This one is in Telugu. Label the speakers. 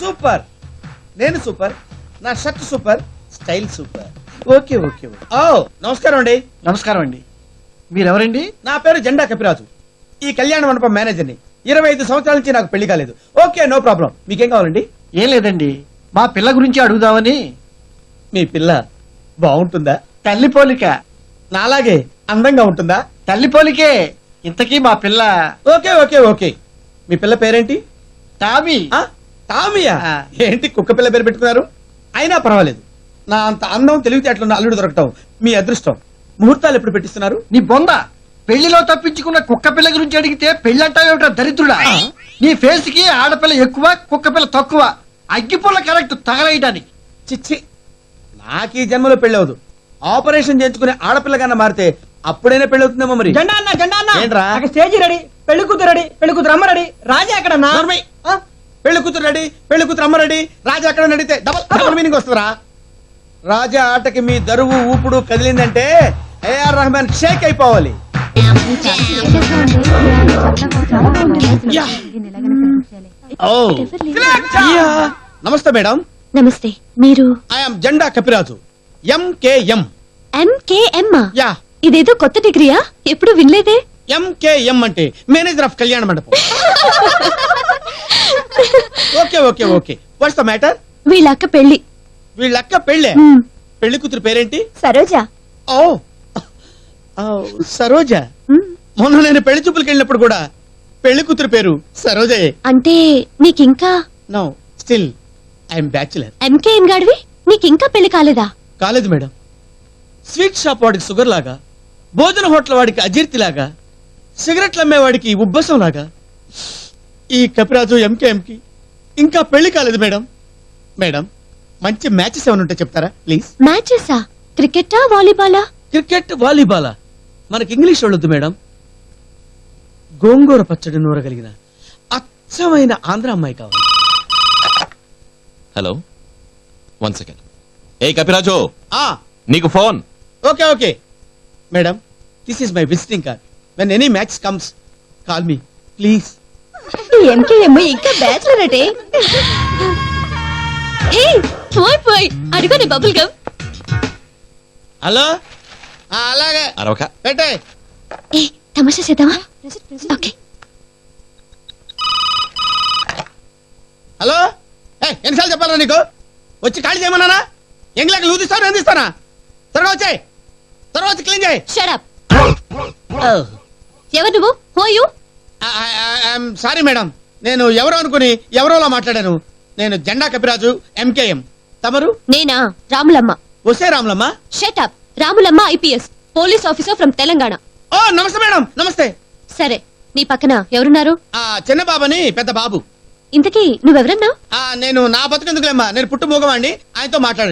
Speaker 1: సూపర్. నేను సూపర్, నా shirt super, style super. Okay okay okay. ఓ నమస్కారం అండి.
Speaker 2: నమస్కారం అండి. మీరెవరండి?
Speaker 1: నా పేరు జెండా కపిరాజు. ఈ కళ్యాణ మండపం మేనేజర్ని. 25 సంవత్సరాల నుంచి నాకు పెళ్లి కాలేదు. Okay, no problem. మీకేం కావాలండి?
Speaker 2: ఏం లేదండి, మా పిల్ల గురించి అడుగుదామని.
Speaker 1: మీ పిల్ల బాగుంటుందా?
Speaker 2: తల్లి పోలిక.
Speaker 1: నాలాగే అందంగా ఉంటుందా?
Speaker 2: తల్లి పోలికే. ఇంతకీ మా పిల్ల
Speaker 1: ఓకే ఓకే ఓకే. మీ పిల్ల పేరేంటి?
Speaker 2: టామీ.
Speaker 1: ఆ, టామియా?
Speaker 2: ఆ.
Speaker 1: ఏంటి కుక్క పిల్ల పేరు పెట్టుకున్నారు? అయినా పర్వాలేదు. నా అంత అందం తెలివితేటలున్న అల్లుడు దొరకటం మీ అదృష్టం. ముహూర్తాలు ఎప్పుడు పెట్టిస్తున్నారు?
Speaker 2: నీ బొంద. పెళ్లిలో తప్పించుకున్న కుక్క పిల్ల గురించి అడిగితే పెళ్ళంటావేమిటా దరిద్రుడా? నీ ఫేస్ కి ఆడపిల్ల ఎక్కువ, కుక్క పిల్ల తక్కువ. అగ్గిపుల్ల కరెక్ట్ తగలేయడానికి.
Speaker 1: చిచ్చి, నాకు ఈ జన్మలో పెళ్ళవదు. ఆపరేషన్ చేయించుకునే ఆడపిల్లగానే మారితే అప్పుడైనా పెళ్లి అవుతుందేమో. మరి
Speaker 3: జెండా అన్న
Speaker 1: ఏంట్రా?
Speaker 3: అక్కడ స్టేజీ రెడీ, పెళ్లి కూతురు రెడీ, పెళ్లి కూతురు అమ్మ రెడీ, రాజా ఎక్కడన్నా?
Speaker 1: నోర్మై. పెళ్లి కూతురు రెడీ, పెళ్లి కూతురు అమ్మ రెడీ, రాజా అక్కడ నడితే డబల్ మీనింగ్ వస్తుందిరా. రాజా ఆటకి మీ దరువు ఊపుడు కదిలిందంటే ఏఆర్ రెహమాన్ షేక్ అయిపోవాలి. ఓ, యా. నమస్తే మేడం.
Speaker 4: నమస్తే. మీరు
Speaker 1: ఐఎమ్ జెండా కపిరాజు, ఎంకేఎం.
Speaker 4: ఎంకేఎం?
Speaker 1: యా.
Speaker 4: ఇదేదో కొత్త డిగ్రీయా? ఎప్పుడు వినలేదే.
Speaker 1: ఎంకేఎం అంటే మేనేజర్ ఆఫ్ కళ్యాణ మండపం. Okay okay okay. What's the matter?
Speaker 4: వీళ్ళ అక్క పెళ్లి.
Speaker 1: వీళ్ళక్క పెళ్ళే. పెళ్లి కూతురు పేరేంటి?
Speaker 4: సరోజా.
Speaker 1: ఓ ఓ, సరోజా. మొన్న నేను పెళ్లి చూపులకు వెళ్ళినప్పుడు కూడా పెళ్లి కూతురు పేరు సరోజయే.
Speaker 4: అంటే నీకింకా
Speaker 1: నో, స్టిల్ ఐఎమ్ బ్యాచులర్.
Speaker 4: ఎంకేఎం గాడివి నీకింకా పెళ్లి కాలేదా?
Speaker 1: కాలేదు మేడం. స్వీట్ షాప్ వాడికి షుగర్ లాగా, భోజన హోటల్ వాడికి అజీర్తి లాగా, సిగరెట్లు అమ్మేవాడికి ఉబ్బసం లాగా ఈ కపిరాజు ఎంకేఎంకి ఇంకా పెళ్లి కాలేదు మేడం. మేడం, మంచి మ్యాచెస్ ఏమైనా ఉంటే చెప్తారా ప్లీజ్?
Speaker 4: మ్యాచెసా? క్రికెటా, వాలీబాలా?
Speaker 1: క్రికెట్, వాలీబాలా? మనకి ఇంగ్లీష్ వాళ్ళొద్దు మేడం. గోంగూర పచ్చడి నూరగలిగిన అచ్చమైన ఆంధ్ర అమ్మాయి కావాలి.
Speaker 5: Hello, 1 second. ఏ కపిరాజు,
Speaker 1: ఆ,
Speaker 5: నీకు phone.
Speaker 1: Okay okay madam, this is my visiting card. When any match comes call me please.
Speaker 4: MKM ఇంకా బ్యాచులర్ అటే. పోయి అడిగో నీ బబుల్ గమ్.
Speaker 1: హలో, అలాగే
Speaker 5: అరవక.
Speaker 1: పెట్టే.
Speaker 4: ఏ తమాషా చేద్దామా? ఓకే.
Speaker 1: హలో, ఎన్నిసార్లు చెప్పాలా నీకు? వచ్చి ఖాళీ చేయమన్నానా? ఎంగిలాకి లూదిస్తాను అందిస్తానా? త్వరగా వచ్చాయి, త్వరగా వచ్చి క్లీన్ చేయి.
Speaker 4: Shut up. ఎవరు నువ్వు? Who you?
Speaker 1: I'm sorry madam, నేను ఎవరో అనుకుని ఎవరోలా మాట్లాడాను. నేను జెండా కపిరాజు, ఎంకేఎం. తమరు?
Speaker 4: నేనా? రాములమ్మ.
Speaker 1: వస్తే Ramulamma.
Speaker 4: Shut up. Ramulamma IPS, police officer from Telangana.
Speaker 1: ఓ నమస్తే మేడం. నమస్తే.
Speaker 4: సరే, నీ పక్కన ఎవరున్నారు?
Speaker 1: చిన్న బాబని పెద్ద బాబు.
Speaker 4: ఇంతకీ నువ్వెవరన్నా?
Speaker 1: నేను నా బతుకెందుకులేమ్మా, నేను పుట్టు మూగవాణ్ణి, ఆయనతో మాట్లాడండి.